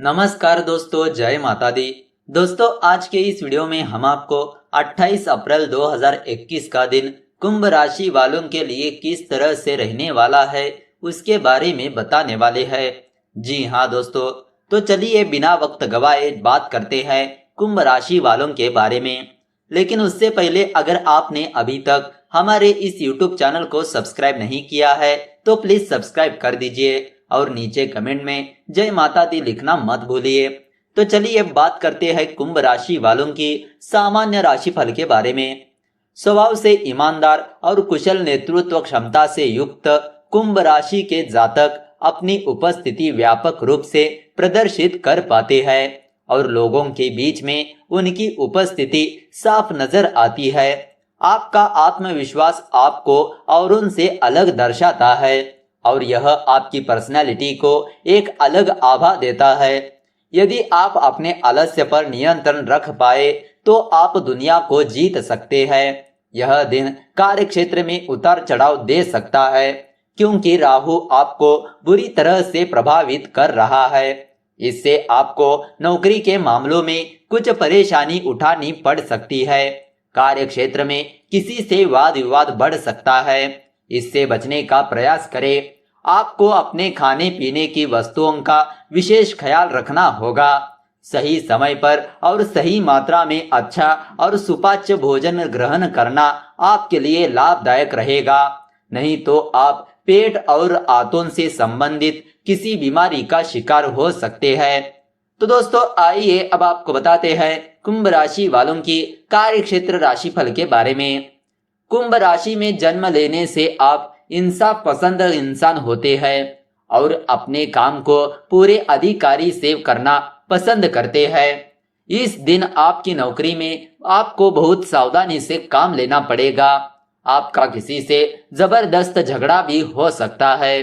नमस्कार दोस्तों, जय माता दी। दोस्तों, आज के इस वीडियो में हम आपको 28 अप्रैल 2021 का दिन कुंभ राशि वालों के लिए किस तरह से रहने वाला है उसके बारे में बताने वाले हैं। जी हाँ दोस्तों, तो चलिए बिना वक्त गवाए बात करते हैं कुंभ राशि वालों के बारे में। लेकिन उससे पहले अगर आपने अभी तक हमारे इस YouTube चैनल को सब्सक्राइब नहीं किया है तो प्लीज सब्सक्राइब कर दीजिए और नीचे कमेंट में जय माता दी लिखना मत भूलिए। तो चलिए अब बात करते हैं कुंभ राशि वालों की सामान्य राशिफल के बारे में। स्वभाव से ईमानदार और कुशल नेतृत्व क्षमता से युक्त कुंभ राशि के जातक अपनी उपस्थिति व्यापक रूप से प्रदर्शित कर पाते हैं और लोगों के बीच में उनकी उपस्थिति साफ नजर आती है। आपका आत्मविश्वास आपको और उनसे अलग दर्शाता है और यह आपकी पर्सनैलिटी को एक अलग आभा देता है। यदि आप अपने आलस्य पर नियंत्रण रख पाए तो आप दुनिया को जीत सकते हैं। यह दिन कार्य क्षेत्र में उतार चढ़ाव दे सकता है क्योंकि राहु आपको बुरी तरह से प्रभावित कर रहा है। इससे आपको नौकरी के मामलों में कुछ परेशानी उठानी पड़ सकती है। कार्य क्षेत्र में किसी से वाद विवाद बढ़ सकता है, इससे बचने का प्रयास करें। आपको अपने खाने पीने की वस्तुओं का विशेष ख्याल रखना होगा। सही समय पर और सही मात्रा में अच्छा और सुपाच्य भोजन ग्रहण करना आपके लिए लाभदायक रहेगा, नहीं तो आप पेट और आंतों से संबंधित किसी बीमारी का शिकार हो सकते हैं। तो दोस्तों, आइए अब आपको बताते हैं कुंभ राशि वालों की कार्य क्षेत्र राशिफल के बारे में। कुंभ राशि में जन्म लेने से आप इंसाफ पसंद इंसान होते हैं और अपने काम को पूरे अधिकारी से करना पसंद करते हैं। इस दिन आपकी नौकरी में आपको बहुत सावधानी से काम लेना पड़ेगा। आपका किसी से जबरदस्त झगड़ा भी हो सकता है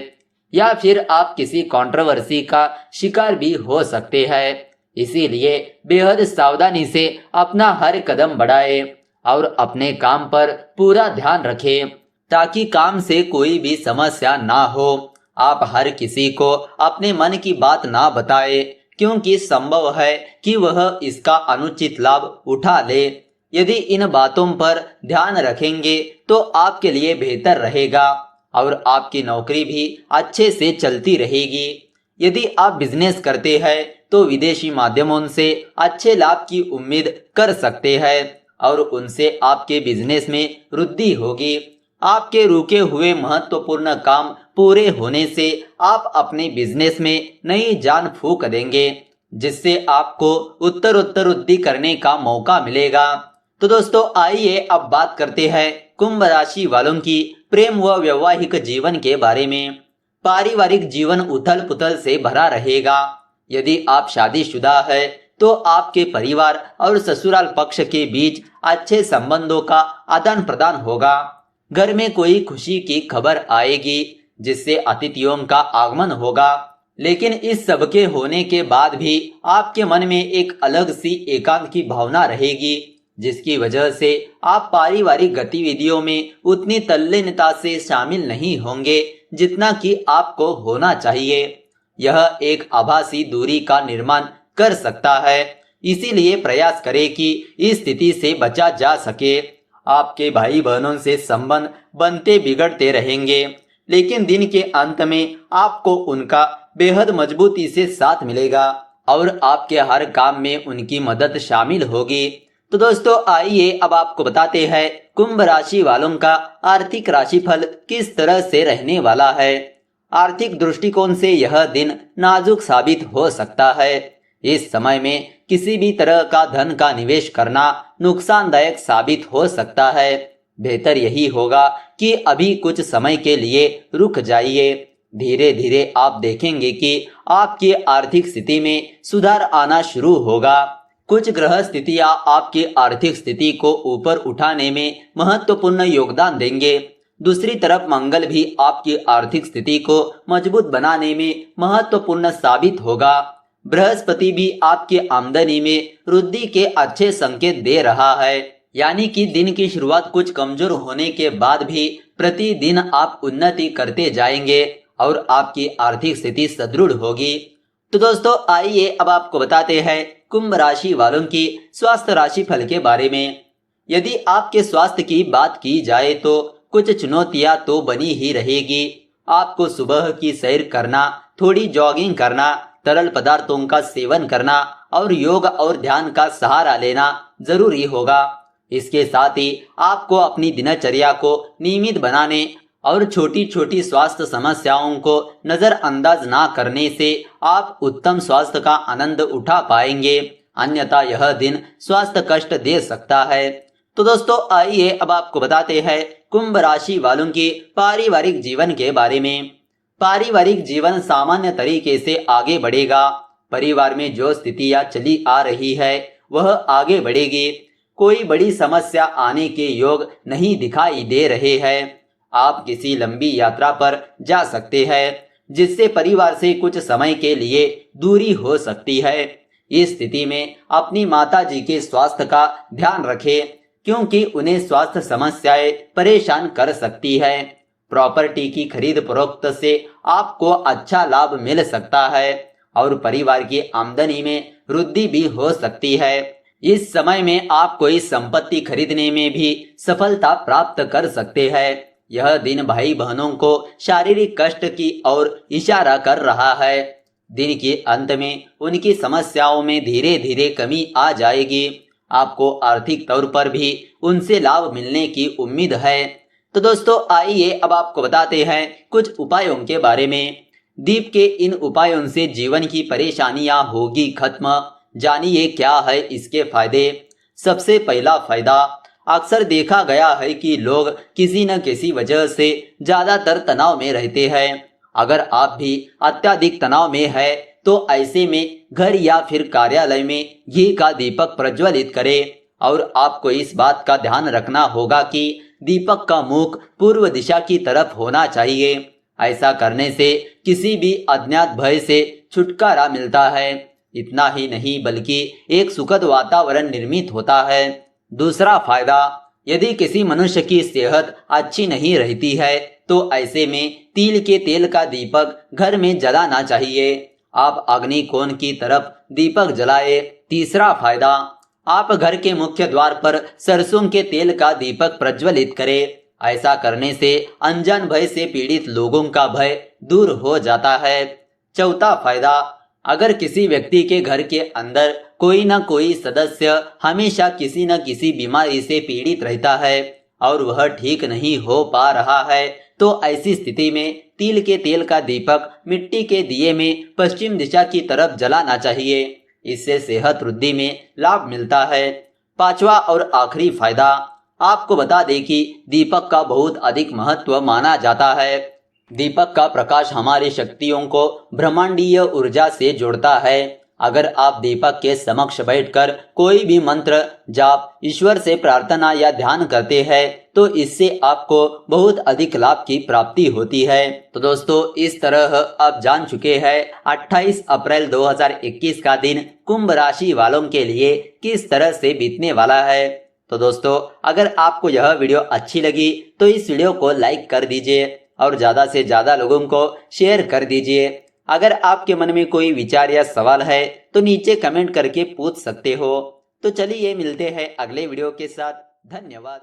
या फिर आप किसी कंट्रोवर्सी का शिकार भी हो सकते हैं। इसीलिए बेहद सावधानी से अपना हर कदम बढ़ाएं और अपने काम पर पूरा ध्यान रखें ताकि काम से कोई भी समस्या ना हो। आप हर किसी को अपने मन की बात ना बताएं क्योंकि संभव है कि वह इसका अनुचित लाभ उठा ले। यदि इन बातों पर ध्यान रखेंगे तो आपके लिए बेहतर रहेगा और आपकी नौकरी भी अच्छे से चलती रहेगी। यदि आप बिजनेस करते हैं तो विदेशी माध्यमों से अच्छे लाभ की उम्मीद कर सकते हैं और उनसे आपके बिजनेस में वृद्धि होगी। आपके रुके हुए महत्वपूर्ण काम पूरे होने से आप अपने बिजनेस में नई जान फूंक देंगे, जिससे आपको उत्तर वृद्धि करने का मौका मिलेगा। तो दोस्तों, आइए अब बात करते हैं कुंभ राशि वालों की प्रेम व वैवाहिक जीवन के बारे में। पारिवारिक जीवन उथल पुथल से भरा रहेगा। यदि आप शादीशुदा है तो आपके परिवार और ससुराल पक्ष के बीच अच्छे संबंधों का आदान प्रदान होगा। घर में कोई खुशी की खबर आएगी जिससे अतिथियों का आगमन होगा। लेकिन इस सब के होने के बाद भी आपके मन में एक अलग सी एकांत की भावना रहेगी, जिसकी वजह से आप पारिवारिक गतिविधियों में उतनी तल्लीनता से शामिल नहीं होंगे जितना कि आपको होना चाहिए। यह एक आभासी दूरी का निर्माण कर सकता है, इसीलिए प्रयास करें कि इस स्थिति से बचा जा सके। आपके भाई बहनों से संबंध बनते बिगड़ते रहेंगे, लेकिन दिन के अंत में आपको उनका बेहद मजबूती से साथ मिलेगा और आपके हर काम में उनकी मदद शामिल होगी। तो दोस्तों, आइए अब आपको बताते हैं कुंभ राशि वालों का आर्थिक राशिफल किस तरह से रहने वाला है। आर्थिक दृष्टिकोण से यह दिन नाजुक साबित हो सकता है। इस समय में किसी भी तरह का धन का निवेश करना नुकसानदायक साबित हो सकता है। बेहतर यही होगा कि अभी कुछ समय के लिए रुक जाइए। धीरे धीरे आप देखेंगे कि आपकी आर्थिक स्थिति में सुधार आना शुरू होगा। कुछ ग्रह स्थितियां आपकी आर्थिक स्थिति को ऊपर उठाने में महत्वपूर्ण योगदान देंगे। दूसरी तरफ मंगल भी आपकी आर्थिक स्थिति को मजबूत बनाने में महत्वपूर्ण साबित होगा। बृहस्पति भी आपकी आमदनी में वृद्धि के अच्छे संकेत दे रहा है, यानी कि दिन की शुरुआत कुछ कमजोर होने के बाद भी प्रतिदिन आप उन्नति करते जाएंगे और आपकी आर्थिक स्थिति सुदृढ़ होगी। तो दोस्तों आइए अब आपको बताते हैं कुंभ राशि वालों की स्वास्थ्य राशि फल के बारे में। यदि आपके स्वास्थ्य की बात की जाए तो कुछ चुनौतियां तो बनी ही रहेगी। आपको सुबह की सैर करना, थोड़ी जॉगिंग करना, तरल पदार्थों का सेवन करना और योग और ध्यान का सहारा लेना जरूरी होगा। इसके साथ ही आपको अपनी दिनचर्या को नियमित बनाने और छोटी छोटी स्वास्थ्य समस्याओं को नजरअंदाज ना करने से आप उत्तम स्वास्थ्य का आनंद उठा पाएंगे, अन्यथा यह दिन स्वास्थ्य कष्ट दे सकता है। तो दोस्तों आइए अब आपको बताते हैं कुंभ राशि वालों की पारिवारिक जीवन के बारे में। पारिवारिक जीवन सामान्य तरीके से आगे बढ़ेगा। परिवार में जो स्थितियां चली आ रही है वह आगे बढ़ेगी। कोई बड़ी समस्या आने के योग नहीं दिखाई दे रहे हैं। आप किसी लंबी यात्रा पर जा सकते हैं जिससे परिवार से कुछ समय के लिए दूरी हो सकती है। इस स्थिति में अपनी माता जी के स्वास्थ्य का ध्यान रखें क्योंकि उन्हें स्वास्थ्य समस्याएं परेशान कर सकती है। प्रॉपर्टी की खरीद फरोख्त से आपको अच्छा लाभ मिल सकता है और परिवार की आमदनी में वृद्धि भी हो सकती है। इस समय में आप कोई संपत्ति खरीदने में भी सफलता प्राप्त कर सकते हैं। यह दिन भाई बहनों को शारीरिक कष्ट की ओर इशारा कर रहा है। दिन के अंत में उनकी समस्याओं में धीरे धीरे कमी आ जाएगी। आपको आर्थिक तौर पर भी उनसे लाभ मिलने की उम्मीद है। तो दोस्तों आइए अब आपको बताते हैं कुछ उपायों के बारे में। दीप के इन उपायों से जीवन की परेशानियां होगी खत्म। जानिए क्या है इसके फायदे। सबसे पहला फायदा, अक्सर देखा गया है कि लोग किसी न किसी वजह से ज्यादातर तनाव में रहते हैं। अगर आप भी अत्यधिक तनाव में है तो ऐसे में घर या फिर कार्यालय में घी का दीपक प्रज्वलित करें और आपको इस बात का ध्यान रखना होगा कि दीपक का मुख पूर्व दिशा की तरफ होना चाहिए। ऐसा करने से किसी भी अज्ञात भय से छुटकारा मिलता है। इतना ही नहीं बल्कि एक सुखद वातावरण निर्मित होता है। दूसरा फायदा, यदि किसी मनुष्य की सेहत अच्छी नहीं रहती है तो ऐसे में तिल के तेल का दीपक घर में जलाना चाहिए। आप अग्नि कोण की तरफ दीपक जलाए। तीसरा फायदा, आप घर के मुख्य द्वार पर सरसों के तेल का दीपक प्रज्वलित करें। ऐसा करने से अनजान भय से पीड़ित लोगों का भय दूर हो जाता है। चौथा फायदा, अगर किसी व्यक्ति के घर के अंदर कोई न कोई सदस्य हमेशा किसी न किसी बीमारी से पीड़ित रहता है और वह ठीक नहीं हो पा रहा है तो ऐसी स्थिति में तिल के तेल का दीपक मिट्टी के दिए में पश्चिम दिशा की तरफ जलाना चाहिए। इससे सेहत वृद्धि में लाभ मिलता है। पांचवा और आखिरी फायदा, आपको बता दें कि दीपक का बहुत अधिक महत्व माना जाता है। दीपक का प्रकाश हमारी शक्तियों को ब्रह्मांडीय ऊर्जा से जोड़ता है। अगर आप दीपक के समक्ष बैठकर कोई भी मंत्र, जाप, ईश्वर से प्रार्थना या ध्यान करते हैं तो इससे आपको बहुत अधिक लाभ की प्राप्ति होती है। तो दोस्तों इस तरह आप जान चुके हैं 28 अप्रैल 2021 का दिन कुंभ राशि वालों के लिए किस तरह से बीतने वाला है। तो दोस्तों अगर आपको यह वीडियो अच्छी लगी तो इस वीडियो को लाइक कर दीजिए और ज्यादा से ज्यादा लोगों को शेयर कर दीजिए। अगर आपके मन में कोई विचार या सवाल है तो नीचे कमेंट करके पूछ सकते हो। तो चलिए मिलते हैं अगले वीडियो के साथ। धन्यवाद।